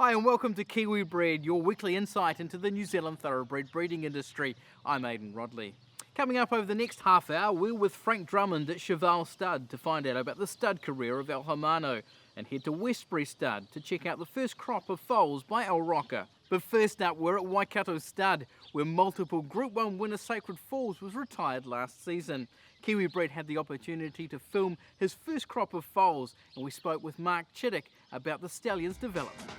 Hi and welcome to Kiwi Bred, your weekly insight into the New Zealand thoroughbred breeding industry. I'm Aidan Rodley. Coming up over the next half hour, we're with Frank Drummond at Waikato Stud to find out about the stud career of El Hermano and head to Westbury Stud to check out the first crop of foals by El Rocker. But first up, we're at Waikato Stud, where multiple Group 1 winner Sacred Falls was retired last season. Kiwi Bred had the opportunity to film his first crop of foals, and we spoke with Mark Chittick about the stallion's development.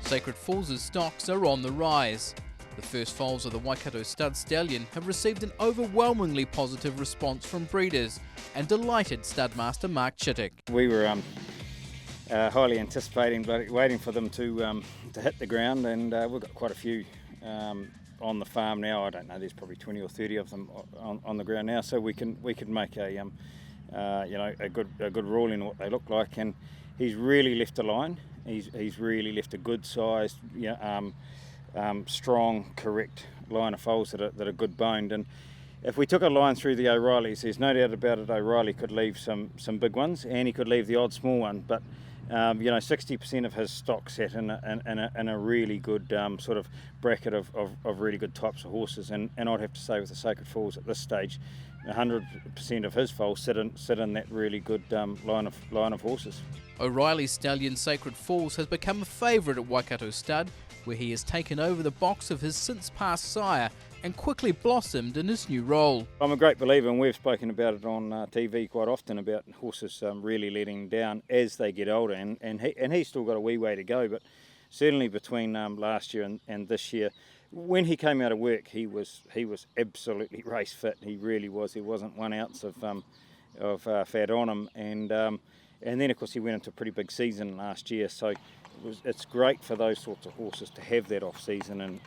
Sacred Falls' stocks are on the rise. The first foals of the Waikato Stud stallion have received an overwhelmingly positive response from breeders and delighted studmaster Mark Chittick. We were highly anticipating, but waiting for them to hit the ground, and we've got quite a few on the farm now. I don't know, there's probably 20 or 30 of them on the ground now, so we can make a good ruling on what they look like. And he's really left a line. He's really left a good sized, strong, correct line of foals that are good boned. And if we took a line through the O'Reillys, there's no doubt about it, O'Reilly could leave some big ones, and he could leave the odd small one. But 60% of his stock set in a really good sort of bracket of really good types of horses. And I'd have to say with the Sacred Falls at this stage, 100% of his foals sit in that really good line of horses. O'Reilly's stallion Sacred Falls has become a favourite at Waikato Stud, where he has taken over the box of his since-passed sire and quickly blossomed in his new role. I'm a great believer, and we've spoken about it on TV quite often, about horses really letting down as they get older, and he's still got a wee way to go, but certainly between last year and this year, when he came out of work, he was absolutely race fit. He really was. There wasn't 1 ounce of fat on him, and then of course he went into a pretty big season last year. So it's great for those sorts of horses to have that off season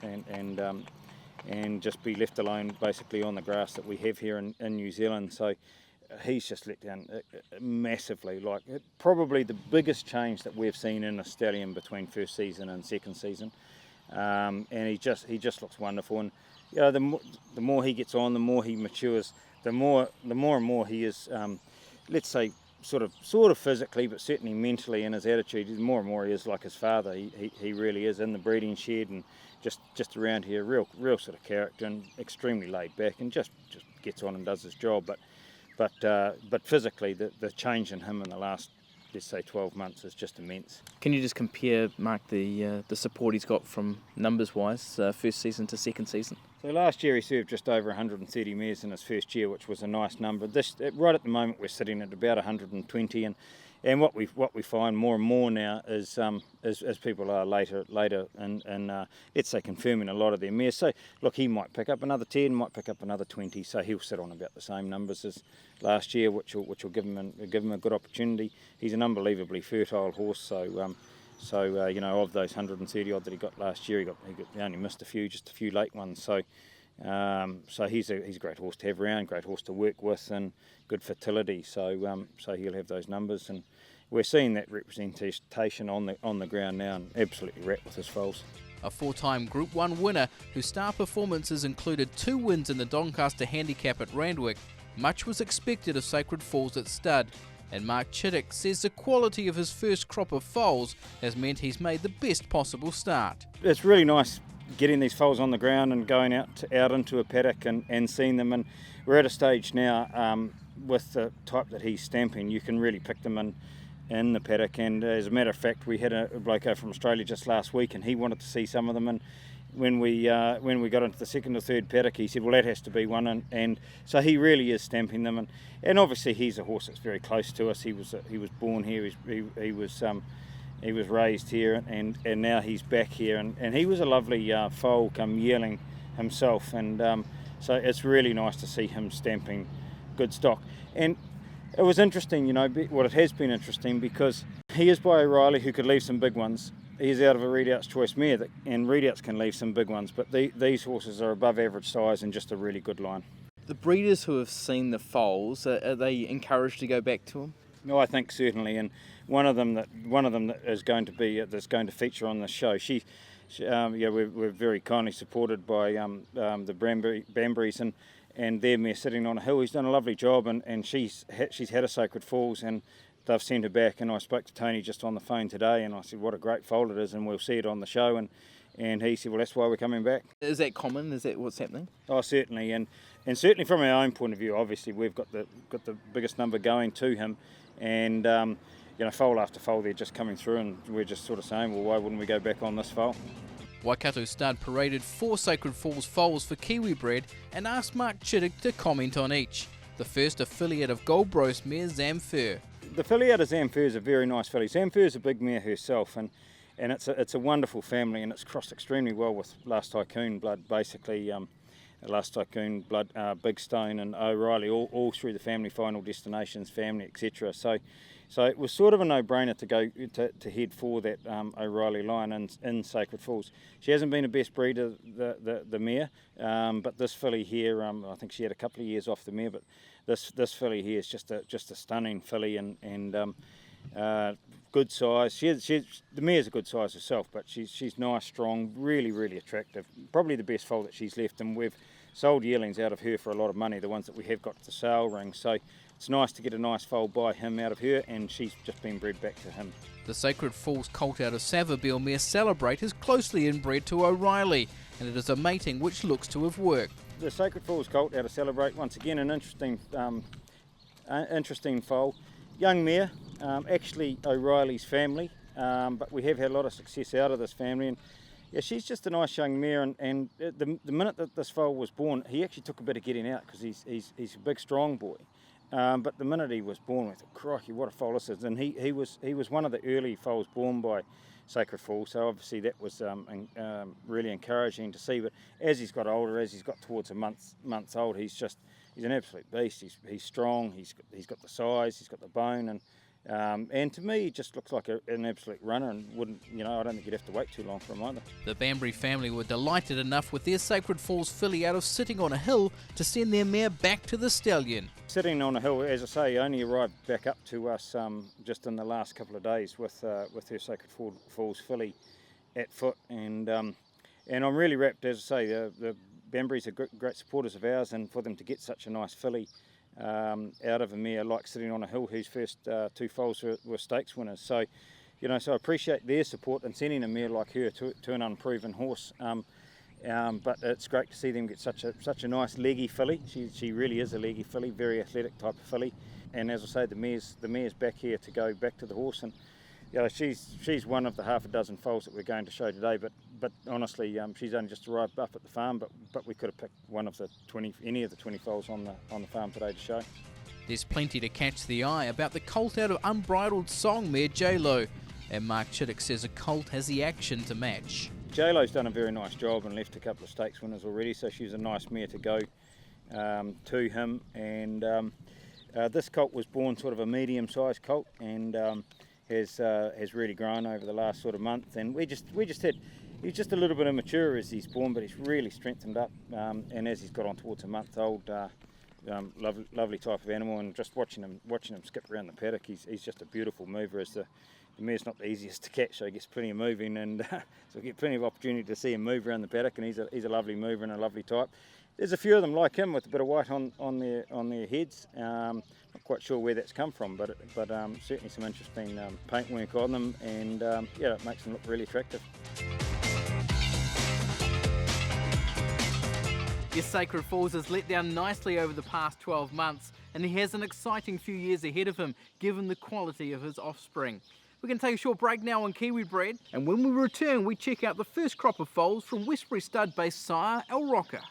and just be left alone basically on the grass that we have here in New Zealand. So he's just let down massively. Like probably the biggest change that we've seen in a stallion between first season and second season. And he just looks wonderful. And the more he gets on, the more he matures, the more and more he is, let's say, sort of physically, but certainly mentally, in his attitude, the more and more he is like his father. He really is in the breeding shed and just around here, real sort of character, and extremely laid back, and just gets on and does his job. But physically, the change in him in the last, let's say, 12 months is just immense. Can you just compare, Mark, the support he's got from numbers-wise, first season to second season? So last year he served just over 130 mares in his first year, which was a nice number. Right at the moment we're sitting at about 120, and what we find more and more now is as people are later and let's say confirming a lot of their mares. So look, he might pick up another 10, might pick up another 20, so he'll sit on about the same numbers as last year, which will give him a good opportunity. He's an unbelievably fertile horse, so of those 130 odd that he got last year, he only missed just a few late ones. So he's a great horse to have around, great horse to work with, and good fertility. So he'll have those numbers, and we're seeing that representation on the ground now, and absolutely wrapped with his foals. A 4-time Group 1 winner whose star performances included 2 wins in the Doncaster Handicap at Randwick, much was expected of Sacred Falls at Stud. And Mark Chittick says the quality of his first crop of foals has meant he's made the best possible start. It's really nice getting these foals on the ground and going out into a paddock and seeing them. And we're at a stage now with the type that he's stamping, you can really pick them in the paddock. And as a matter of fact, we had a bloke over from Australia just last week, and he wanted to see some of them. And when we got into the second or third paddock, he said, well, that has to be one, and so he really is stamping them, and obviously he's a horse that's very close to us. He was born here, he was raised here, and now he's back here, and he was a lovely foal come yearling himself, and so it's really nice to see him stamping good stock. And it was interesting, it has been interesting, because he is by O'Reilly, who could leave some big ones. He's out of a Readout's Choice mare, and Readouts can leave some big ones, but these horses are above average size and just a really good line. The breeders who have seen the foals, are they encouraged to go back to them? No, I think certainly, and one of them that is going to feature on the show. We're very kindly supported by the Banburys and their mare sitting on a hill. He's done a lovely job, and she's had a Sacred Falls and they've sent her back, and I spoke to Tony just on the phone today, and I said what a great foal it is, and we'll see it on the show, and he said, well, that's why we're coming back. Is that common? Is that what's happening? Oh, certainly, and certainly from our own point of view, obviously we've got the biggest number going to him, and foal after foal they're just coming through, and we're just sort of saying, well, why wouldn't we go back on this foal? Waikato Stud paraded 4 Sacred Falls foals for Kiwi Bred and asked Mark Chittick to comment on each. The first affiliate of Goldbrose mare Zamfir. The filly out of Zamfir is a very nice filly. Zamfir is a big mare herself, and it's a wonderful family, and it's crossed extremely well with Last Tycoon blood, basically. Last Tycoon blood, Big Stone and O'Reilly, all through the family, Final Destinations family, etc. So it was sort of a no-brainer to go to head for that O'Reilly line in Sacred Falls. She hasn't been a best breeder, the mare, but this filly here, I think she had a couple of years off the mare, but this filly here is just a stunning filly, and good size. The mare's a good size herself, but she's nice, strong, really, really attractive. Probably the best foal that she's left, and we've sold yearlings out of her for a lot of money, the ones that we have got to sale ring. So it's nice to get a nice foal by him out of her, and she's just been bred back to him. The Sacred Falls colt out of Savabeel mare Celebrate is closely inbred to O'Reilly, and it is a mating which looks to have worked. The Sacred Falls colt out of Celebrate, once again an interesting foal. Young mare, actually O'Reilly's family, but we have had a lot of success out of this family, and yeah, she's just a nice young mare, and the minute that this foal was born, he actually took a bit of getting out because he's a big strong boy. But the minute he was born, we thought, crikey, what a foal this is. And he was one of the early foals born by Sacred Falls, so obviously that was really encouraging to see. But as he's got older, as he's got towards a month old, he's an absolute beast. He's strong, he's got the size, he's got the bone, and to me he just looks like an absolute runner, and I don't think you'd have to wait too long for him either. The Banbury family were delighted enough with their Sacred Falls filly out of Sitting on a Hill to send their mare back to the stallion. Sitting on a Hill, as I say, only arrived back up to us just in the last couple of days with her Sacred Falls filly at foot, and I'm really rapt, as I say. The Banburys are great supporters of ours, and for them to get such a nice filly out of a mare like Sitting on a Hill, whose first 2 foals were stakes winners. So, so I appreciate their support in sending a mare like her to an unproven horse. But it's great to see them get such a nice leggy filly. She really is a leggy filly, very athletic type of filly. And as I say, the mare's back here to go back to the horse, and she's one of the half a dozen foals that we're going to show today. But honestly, she's only just arrived up at the farm. But we could have picked any of the 20 foals on the farm today to show. There's plenty to catch the eye about the colt out of Unbridled Song mare J-Lo, and Mark Chittick says a colt has the action to match. J-Lo's done a very nice job and left a couple of stakes winners already, so she's a nice mare to go to him. And this colt was born sort of a medium-sized colt, and has really grown over the last sort of month. And he's just a little bit immature as he's born, but he's really strengthened up. And as he's got on towards a month old, lovely type of animal. And just watching him skip around the paddock, he's just a beautiful mover. As the mare's not the easiest to catch, so he gets plenty of moving, and so we get plenty of opportunity to see him move around the paddock, and he's a lovely mover and a lovely type. There's a few of them like him with a bit of white on their heads. Not quite sure where that's come from, but certainly some interesting paintwork on them, and it makes them look really attractive. Yes, Sacred Falls has let down nicely over the past 12 months, and he has an exciting few years ahead of him, given the quality of his offspring. We're going to take a short break now on Kiwi Bred, and when we return, we check out the first crop of foals from Westbury stud-based sire El Rocker.